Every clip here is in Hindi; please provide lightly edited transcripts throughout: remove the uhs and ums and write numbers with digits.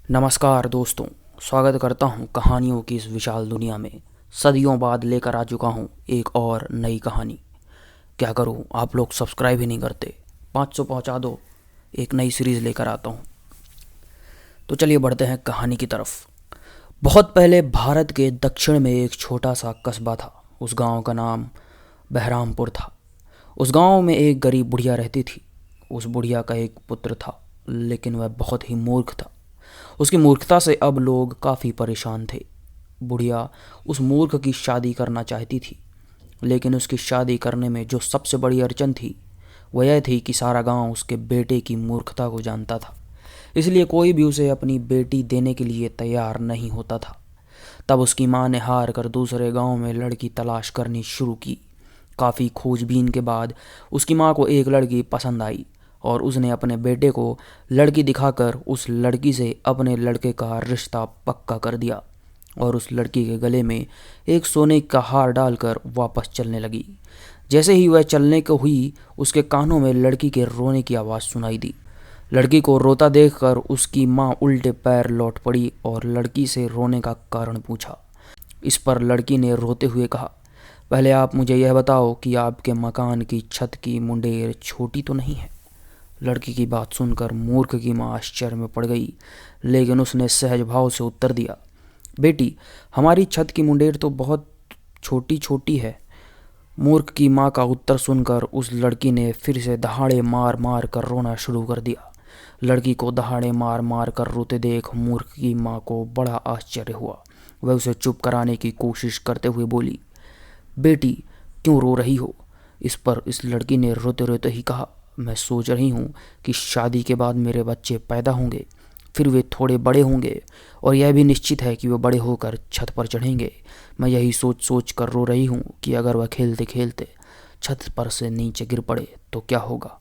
नमस्कार दोस्तों, स्वागत करता हूँ कहानियों की इस विशाल दुनिया में। सदियों बाद लेकर आ चुका हूँ एक और नई कहानी। क्या करूँ, आप लोग सब्सक्राइब ही नहीं करते। 500 पहुँचा दो, एक नई सीरीज़ लेकर आता हूँ। तो चलिए बढ़ते हैं कहानी की तरफ। बहुत पहले भारत के दक्षिण में एक छोटा सा कस्बा था। उस गांव का नाम बहरामपुर था। उस गांव में एक गरीब बुढ़िया रहती थी। उस बुढ़िया का एक पुत्र था, लेकिन वह बहुत ही मूर्ख था। उसकी मूर्खता से अब लोग काफ़ी परेशान थे। बुढ़िया उस मूर्ख की शादी करना चाहती थी, लेकिन उसकी शादी करने में जो सबसे बड़ी अड़चन थी वह यह थी कि सारा गांव उसके बेटे की मूर्खता को जानता था। इसलिए कोई भी उसे अपनी बेटी देने के लिए तैयार नहीं होता था। तब उसकी माँ ने हार कर दूसरे गांव में लड़की तलाश करनी शुरू की। काफ़ी खोजबीन के बाद उसकी माँ को एक लड़की पसंद आई और उसने अपने बेटे को लड़की दिखाकर उस लड़की से अपने लड़के का रिश्ता पक्का कर दिया और उस लड़की के गले में एक सोने का हार डालकर वापस चलने लगी। जैसे ही वह चलने को हुई, उसके कानों में लड़की के रोने की आवाज़ सुनाई दी। लड़की को रोता देखकर उसकी माँ उल्टे पैर लौट पड़ी और लड़की से रोने का कारण पूछा। इस पर लड़की ने रोते हुए कहा, पहले आप मुझे यह बताओ कि आपके मकान की छत की मुंडेर छोटी तो नहीं है। लड़की की बात सुनकर मूर्ख की माँ आश्चर्य में पड़ गई, लेकिन उसने सहज भाव से उत्तर दिया, बेटी, हमारी छत की मुंडेर तो बहुत छोटी छोटी है। मूर्ख की माँ का उत्तर सुनकर उस लड़की ने फिर से दहाड़े मार मार कर रोना शुरू कर दिया। लड़की को दहाड़े मार मार कर रोते देख मूर्ख की माँ को बड़ा आश्चर्य हुआ। वह उसे चुप कराने की कोशिश करते हुए बोली, बेटी, क्यों रो रही हो? इस पर इस लड़की ने रोते रोते ही कहा, मैं सोच रही हूँ कि शादी के बाद मेरे बच्चे पैदा होंगे, फिर वे थोड़े बड़े होंगे और यह भी निश्चित है कि वे बड़े होकर छत पर चढ़ेंगे। मैं यही सोच सोच कर रो रही हूँ कि अगर वह खेलते खेलते छत पर से नीचे गिर पड़े तो क्या होगा।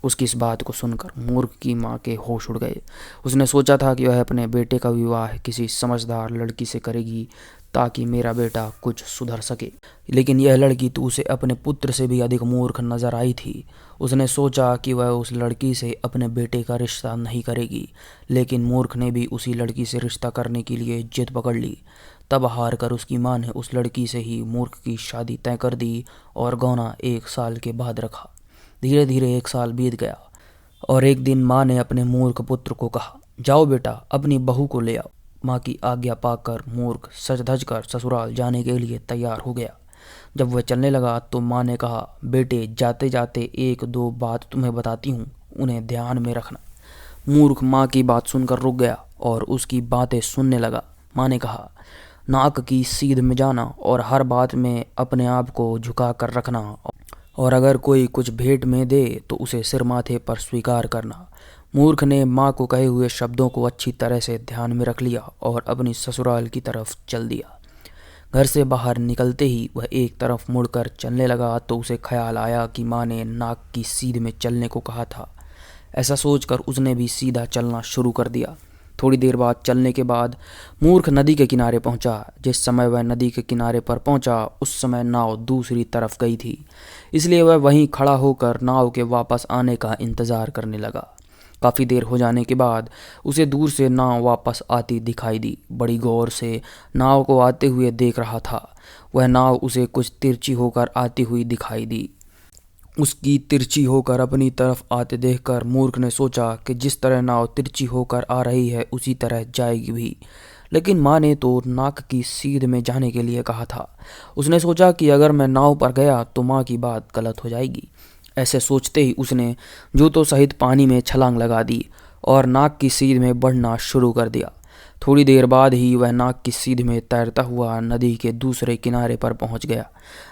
उसकी इस बात को सुनकर मूर्ख की माँ के होश उड़ गए। उसने सोचा था कि वह अपने बेटे का विवाह किसी समझदार लड़की से करेगी ताकि मेरा बेटा कुछ सुधर सके, लेकिन यह लड़की तो उसे अपने पुत्र से भी अधिक मूर्ख नजर आई थी। उसने सोचा कि वह उस लड़की से अपने बेटे का रिश्ता नहीं करेगी, लेकिन मूर्ख ने भी उसी लड़की से रिश्ता करने के लिए जिद पकड़ ली। तब हार कर उसकी माँ ने उस लड़की से ही मूर्ख की शादी तय कर दी और गौना 1 साल के बाद रखा। धीरे धीरे 1 साल बीत गया और एक दिन माँ ने अपने मूर्ख पुत्र को कहा, जाओ बेटा, अपनी बहू को ले आओ। माँ की आज्ञा पाकर मूर्ख सज धज कर ससुराल जाने के लिए तैयार हो गया। जब वह चलने लगा तो माँ ने कहा, बेटे, जाते जाते 1-2 बात तुम्हें बताती हूँ, उन्हें ध्यान में रखना। मूर्ख माँ की बात सुनकर रुक गया और उसकी बातें सुनने लगा। माँ ने कहा, नाक की सीध में जाना और हर बात में अपने आप को झुका कर रखना, और अगर कोई कुछ भेंट में दे तो उसे सिर माथे पर स्वीकार करना। मूर्ख ने माँ को कहे हुए शब्दों को अच्छी तरह से ध्यान में रख लिया और अपनी ससुराल की तरफ चल दिया। घर से बाहर निकलते ही वह एक तरफ मुड़कर चलने लगा तो उसे ख्याल आया कि माँ ने नाक की सीध में चलने को कहा था। ऐसा सोचकर उसने भी सीधा चलना शुरू कर दिया। थोड़ी देर बाद चलने के बाद मूर्ख नदी के किनारे पहुंचा। जिस समय वह नदी के किनारे पर पहुंचा उस समय नाव दूसरी तरफ गई थी, इसलिए वह वहीं खड़ा होकर नाव के वापस आने का इंतज़ार करने लगा। काफ़ी देर हो जाने के बाद उसे दूर से नाव वापस आती दिखाई दी। बड़ी गौर से नाव को आते हुए देख रहा था। वह नाव उसे कुछ तिरछी होकर आती हुई दिखाई दी। उसकी तिरछी होकर अपनी तरफ आते देखकर मूर्ख ने सोचा कि जिस तरह नाव तिरछी होकर आ रही है उसी तरह जाएगी भी, लेकिन माँ ने तो नाक की सीध में जाने के लिए कहा था। उसने सोचा कि अगर मैं नाव पर गया तो माँ की बात गलत हो जाएगी। ऐसे सोचते ही उसने जूतों सहित पानी में छलांग लगा दी और नाक की सीध में बढ़ना शुरू कर दिया। थोड़ी देर बाद ही वह नाक की सीध में तैरता हुआ नदी के दूसरे किनारे पर पहुंच गया।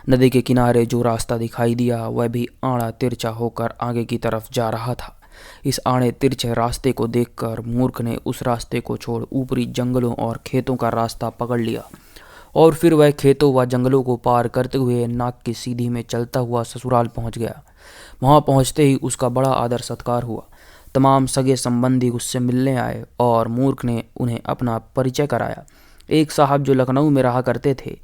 नदी के किनारे जो रास्ता दिखाई दिया वह भी आड़ा तिरछा होकर आगे की तरफ जा रहा था। इस आड़े तिरछे रास्ते को देखकर मूर्ख ने उस रास्ते को छोड़ ऊपरी जंगलों और खेतों का रास्ता पकड़ लिया और फिर वह खेतों व जंगलों को पार करते हुए नाक की सीधी में चलता हुआ ससुराल पहुंच गया। वहां पहुंचते ही उसका बड़ा आदर सत्कार हुआ। तमाम सगे संबंधी उससे मिलने आए और मूर्ख ने उन्हें अपना परिचय कराया। एक साहब जो लखनऊ में रहा करते थे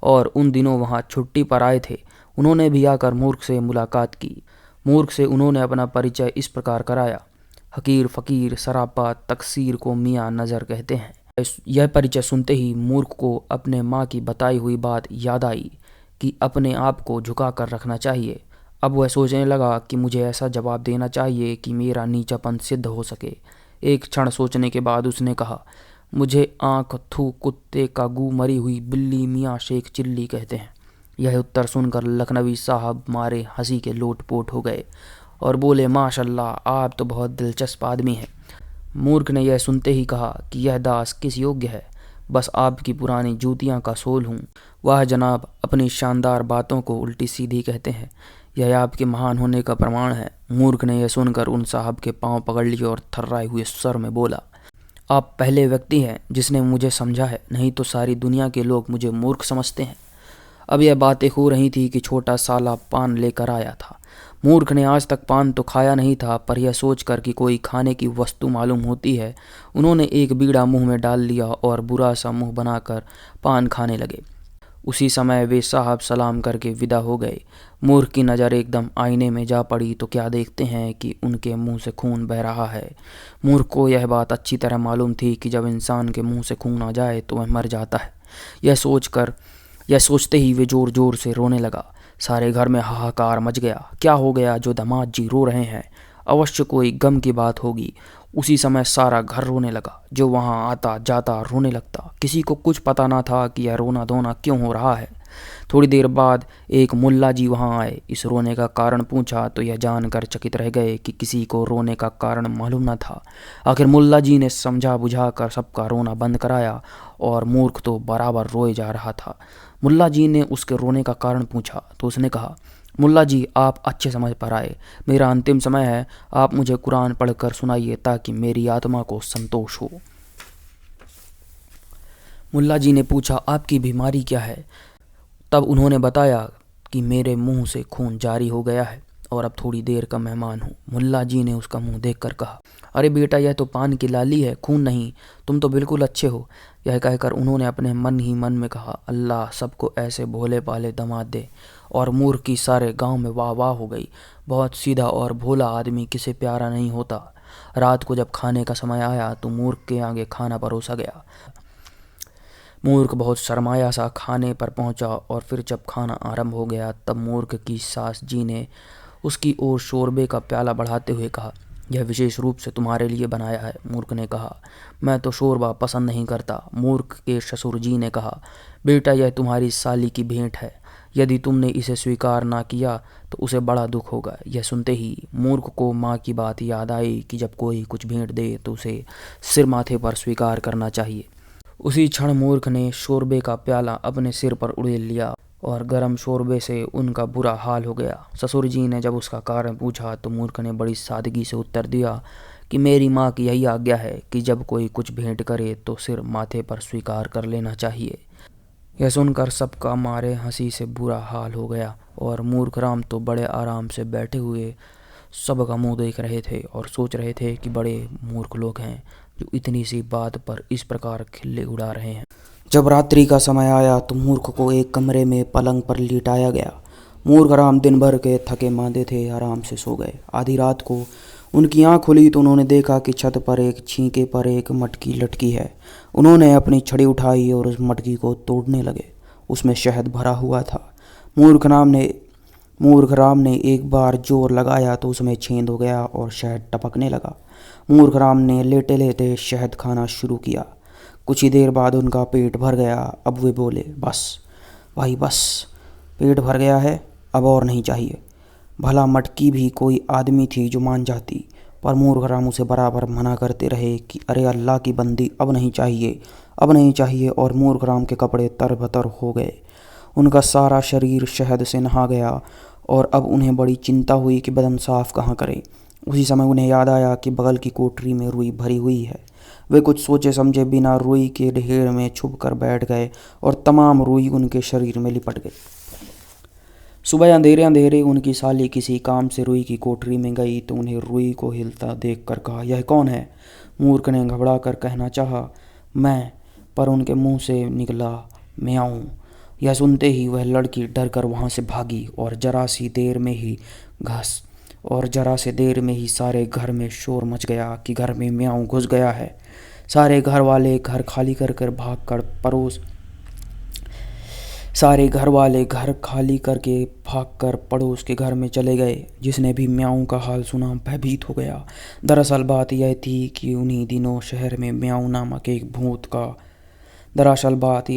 और उन दिनों वहां छुट्टी पर आए थे, उन्होंने भी आकर मूर्ख से मुलाकात की। मूर्ख से उन्होंने अपना परिचय इस प्रकार कराया, हकीर फ़कीर सरापा तकसीर को मियाँ नज़र कहते हैं। यह परिचय सुनते ही मूर्ख को अपने माँ की बताई हुई बात याद आई कि अपने आप को झुका कर रखना चाहिए। अब वह सोचने लगा कि मुझे ऐसा जवाब देना चाहिए कि मेरा नीचापन सिद्ध हो सके। एक क्षण सोचने के बाद उसने कहा, मुझे आँख थू कुत्ते का गू मरी हुई बिल्ली मियाँ शेख चिल्ली कहते हैं। यह उत्तर सुनकर लखनवी साहब मारे हंसी के लोटपोट हो गए और बोले, माशाल्लाह, आप तो बहुत दिलचस्प आदमी हैं। मूर्ख ने यह सुनते ही कहा कि यह दास किस योग्य है, बस आपकी पुरानी जूतियाँ का सोल हूँ। वाह जनाब, अपनी शानदार बातों को उल्टी सीधी कहते हैं, यह आपके महान होने का प्रमाण है। मूर्ख ने यह सुनकर उन साहब के पांव पकड़ लिए और थर्राए हुए स्वर में बोला, आप पहले व्यक्ति हैं जिसने मुझे समझा है, नहीं तो सारी दुनिया के लोग मुझे मूर्ख समझते हैं। अब यह बातें हो रही थी कि छोटा साला पान लेकर आया था। मूर्ख ने आज तक पान तो खाया नहीं था, पर यह सोचकर कि कोई खाने की वस्तु मालूम होती है, उन्होंने एक बीड़ा मुंह में डाल लिया और बुरा सा मुंह बनाकर पान खाने लगे। उसी समय वे साहब सलाम करके विदा हो गए। मूर्ख की नज़र एकदम आईने में जा पड़ी तो क्या देखते हैं कि उनके मुंह से खून बह रहा है। मूर्ख को यह बात अच्छी तरह मालूम थी कि जब इंसान के मुंह से खून आ जाए तो वह मर जाता है। यह सोचते ही वे जोर जोर से रोने लगा। सारे घर में हाहाकार मच गया। क्या हो गया जो दामाद जी रो रहे हैं? अवश्य कोई गम की बात होगी। उसी समय सारा घर रोने लगा। जो वहाँ आता जाता रोने लगता। किसी को कुछ पता ना था कि यह रोना धोना क्यों हो रहा है। थोड़ी देर बाद एक मुल्ला जी वहाँ आए। इस रोने का कारण पूछा तो यह जानकर चकित रह गए कि किसी को रोने का कारण मालूम न था। आखिर मुल्ला जी ने समझा बुझा कर सबका रोना बंद कराया और मूर्ख तो बराबर रोए जा रहा था। मुल्ला जी ने उसके रोने का कारण पूछा तो उसने कहा, मुल्ला जी, आप अच्छे समय पर आए। मेरा अंतिम समय है, आप मुझे कुरान पढ़कर सुनाइए ताकि मेरी आत्मा को संतोष हो। मुल्ला जी ने पूछा, आपकी बीमारी क्या है? तब उन्होंने बताया कि मेरे मुंह से खून जारी हो गया है और अब थोड़ी देर का मेहमान हूँ। मुल्ला जी ने उसका मुंह देखकर कहा, अरे बेटा, यह तो पान की लाली है, खून नहीं। तुम तो बिल्कुल अच्छे हो। यह कहकर उन्होंने अपने मन ही मन में कहा, अल्लाह सबको ऐसे भोले भाले दामाद दे। और मूर्ख की सारे गांव में वाह वाह हो गई। बहुत सीधा और भोला आदमी किसे प्यारा नहीं होता। रात को जब खाने का समय आया तो मूर्ख के आगे खाना परोसा गया। मूर्ख बहुत शर्माया सा खाने पर पहुंचा और फिर जब खाना आरंभ हो गया तब मूर्ख की सास जी ने उसकी ओर शोरबे का प्याला बढ़ाते हुए कहा, यह विशेष रूप से तुम्हारे लिए बनाया है। मूर्ख ने कहा, मैं तो शोरबा पसंद नहीं करता। मूर्ख के ससुर जी ने कहा, बेटा, यह तुम्हारी साली की भेंट है। यदि तुमने इसे स्वीकार ना किया तो उसे बड़ा दुख होगा। यह सुनते ही मूर्ख को माँ की बात याद आई कि जब कोई कुछ भेंट दे तो उसे सिर माथे पर स्वीकार करना चाहिए। उसी क्षण मूर्ख ने शोरबे का प्याला अपने सिर पर उड़ेल लिया और गर्म शोरबे से उनका बुरा हाल हो गया। ससुर जी ने जब उसका कारण पूछा तो मूर्ख ने बड़ी सादगी से उत्तर दिया कि मेरी माँ की यही आज्ञा है कि जब कोई कुछ भेंट करे तो सिर माथे पर स्वीकार कर लेना चाहिए। यह सुनकर सबका मारे हंसी से बुरा हाल हो गया और मूर्ख राम तो बड़े आराम से बैठे हुए सबका मुंह देख रहे थे और सोच रहे थे कि बड़े मूर्ख लोग हैं जो इतनी सी बात पर इस प्रकार खिल्ली उड़ा रहे हैं। जब रात्रि का समय आया तो मूर्ख को एक कमरे में पलंग पर लिटाया गया। मूर्ख राम दिन भर के थके मांदे थे, आराम से सो गए। आधी रात को उनकी आँख खुली तो उन्होंने देखा कि छत पर एक छींके पर एक मटकी लटकी है। उन्होंने अपनी छड़ी उठाई और उस मटकी को तोड़ने लगे। उसमें शहद भरा हुआ था। मूर्ख राम ने एक बार जोर लगाया तो उसमें छेद हो गया और शहद टपकने लगा। मूर्ख राम ने लेटे लेटे शहद खाना शुरू किया। कुछ ही देर बाद उनका पेट भर गया। अब वे बोले, बस भाई बस, पेट भर गया है, अब और नहीं चाहिए। भला मटकी भी कोई आदमी थी जो मान जाती, पर मूर्ख राम उसे बराबर मना करते रहे कि अरे अल्लाह की बंदी, अब नहीं चाहिए, अब नहीं चाहिए। और मूर्ख राम के कपड़े तरबतर हो गए। उनका सारा शरीर शहद से नहा गया और अब उन्हें बड़ी चिंता हुई कि बदन साफ कहाँ करें। उसी समय उन्हें याद आया कि बगल की कोठरी में रुई भरी हुई है। वे कुछ सोचे समझे बिना रुई के ढेर में छुप कर बैठ गए और तमाम रुई उनके शरीर में लिपट गई। सुबह अंधेरे अंधेरे उनकी साली किसी काम से रुई की कोठरी में गई तो उन्हें रुई को हिलता देख कर कहा, यह कौन है? मूर्ख ने घबरा कर कहना चाहा, मैं, पर उनके मुंह से निकला, म्याऊं। यह सुनते ही वह लड़की डर कर वहाँ से भागी और जरा सी देर में ही और जरा से देर में ही सारे घर में शोर मच गया कि घर में म्याऊं घुस गया है। सारे घर वाले घर खाली कर कर भाग कर पड़ोस सारे घर वाले घर खाली करके भागकर पड़ोस के घर में चले गए। जिसने भी म्याऊं का हाल सुना भयभीत हो गया। दरअसल बात यह थी कि उन्हीं दिनों शहर में म्याऊं नामक एक भूत का दरअसल बात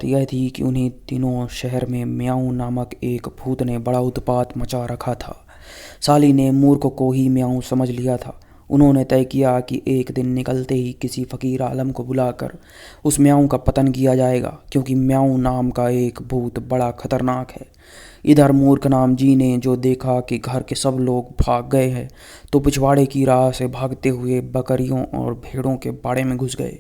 यह थी कि उन्हीं दिनों शहर में म्याऊं नामक एक भूत ने बड़ा उत्पात मचा रखा था। साली ने मूर्ख को ही म्याऊं समझ लिया था। उन्होंने तय किया कि एक दिन निकलते ही किसी फकीर आलम को बुलाकर उस म्याऊं का पतन किया जाएगा, क्योंकि म्याऊं नाम का एक भूत बड़ा खतरनाक है। इधर मूर्ख नाम जी ने जो देखा कि घर के सब लोग भाग गए हैं, तो पिछवाड़े की राह से भागते हुए बकरियों और भेड़ों के बाड़े में घुस गए।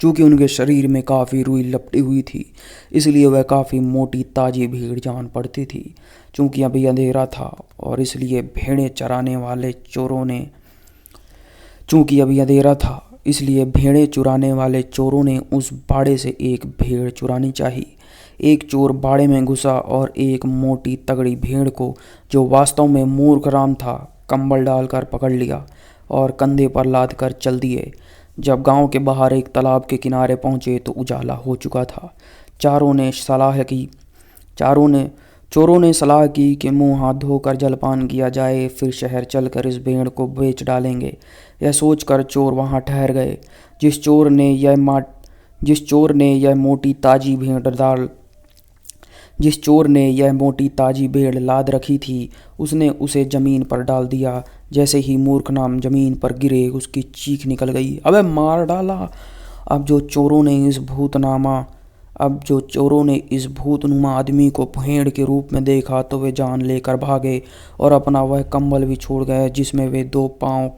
चूँकि उनके शरीर में काफ़ी रुई लपटी हुई थी, इसलिए वह काफ़ी मोटी ताज़ी भीड़ जान पड़ती थी। चूँकि अभी अंधेरा था और इसलिए भेड़ें चराने वाले चोरों ने उस बाड़े से एक भेड़ चुरानी चाहिए। एक चोर बाड़े में घुसा और एक मोटी तगड़ी भेड़ को, जो वास्तव में मूर्ख राम था, कंबल डालकर पकड़ लिया और कंधे पर लाद कर चल दिए। जब गांव के बाहर एक तालाब के किनारे पहुंचे तो उजाला हो चुका था। चोरों ने सलाह की कि मुंह हाथ धोकर जलपान किया जाए, फिर शहर चलकर इस भेड़ को बेच डालेंगे। यह सोचकर चोर वहां ठहर गए। जिस चोर ने यह मोटी ताजी भेड़ लाद रखी थी, उसने उसे जमीन पर डाल दिया। जैसे ही मूर्ख नाम जमीन पर गिरे, उसकी चीख निकल गई, अबे मार डाला। अब जो चोरों ने इस भूतनुमा आदमी को भेड़ के रूप में देखा तो वे जान लेकर भागे और अपना वह कंबल भी छोड़ गए जिसमें वे दो पाँव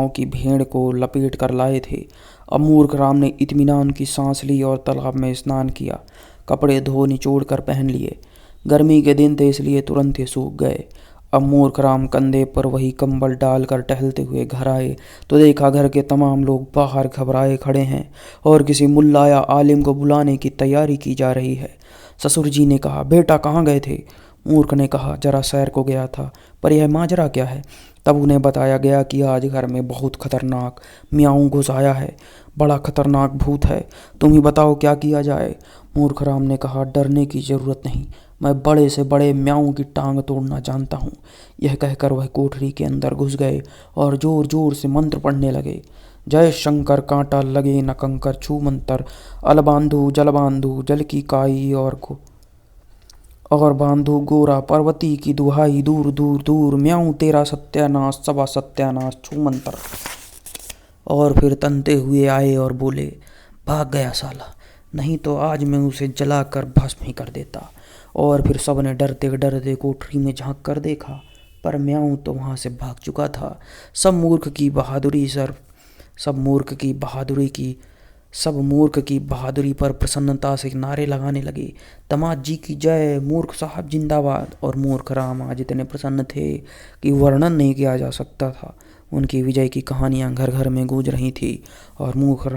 की भेड़ को लपेट कर लाए थे। अब मूर्ख राम ने इत्मीनान की सांस ली और तालाब में स्नान किया। कपड़े धो निचोड़ कर पहन लिए। गर्मी के दिन थे, इसलिए तुरंत ही सूख गए। अब मूर्ख राम कंधे पर वही कंबल डालकर टहलते हुए घर आए तो देखा घर के तमाम लोग बाहर घबराए खड़े हैं और किसी मुल्ला या आलिम को बुलाने की तैयारी की जा रही है। ससुर जी ने कहा, बेटा कहाँ गए थे? मूर्ख ने कहा, जरा सैर को गया था। पर यह माजरा क्या है? तब उन्हें बताया गया कि आज घर में बहुत खतरनाक म्याऊं घुस आया है। बड़ा खतरनाक भूत है, तुम ही बताओ क्या किया जाए। मूर्ख राम ने कहा, डरने की जरूरत नहीं, मैं बड़े से बड़े म्याऊं की टांग तोड़ना जानता हूँ। यह कहकर वह कोठरी के अंदर घुस गए और जोर जोर से मंत्र पढ़ने लगे। जय शंकर कांटा लगे न कंकर छू मंतर, अल बांधू जल की काई और बांधू गोरा पार्वती की दुहाई, दूर दूर दूर म्याऊं तेरा सत्यानाश सबा सत्यानाश छू मंतर। और फिर तनते हुए आए और बोले, भाग गया साला, नहीं तो आज मैं उसे जलाकर भस्म ही कर देता। और फिर सब ने डरते डरते कोठरी में झांक कर देखा, पर म्याऊं तो वहां से भाग चुका था। सब मूर्ख की बहादुरी पर प्रसन्नता से नारे लगाने लगे, दामाद जी की जय, मूर्ख साहब जिंदाबाद। और मूर्ख राम आज इतने प्रसन्न थे कि वर्णन नहीं किया जा सकता था। उनकी विजय की कहानियां घर घर में गूंज रही थी और मूर्ख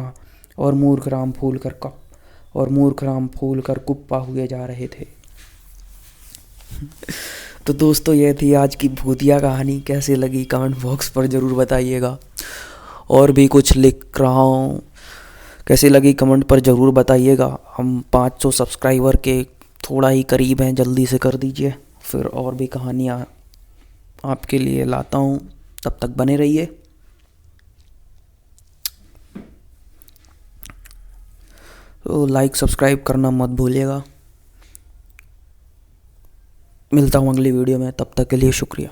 राम फूल कर कुप्पा हुए जा रहे थे। तो दोस्तों, यह थी आज की भूतिया कहानी। कैसे लगी कमेंट बॉक्स पर ज़रूर बताइएगा। और भी कुछ लिख रहा हूँ, कैसे लगी कमेंट पर ज़रूर बताइएगा। हम 500 सब्सक्राइबर के थोड़ा ही करीब हैं, जल्दी से कर दीजिए। फिर और भी कहानियाँ आपके लिए लाता हूँ, तब तक बने रहिए। तो लाइक सब्सक्राइब करना मत भूलिएगा। मिलता हूँ अगली वीडियो में, तब तक के लिए शुक्रिया।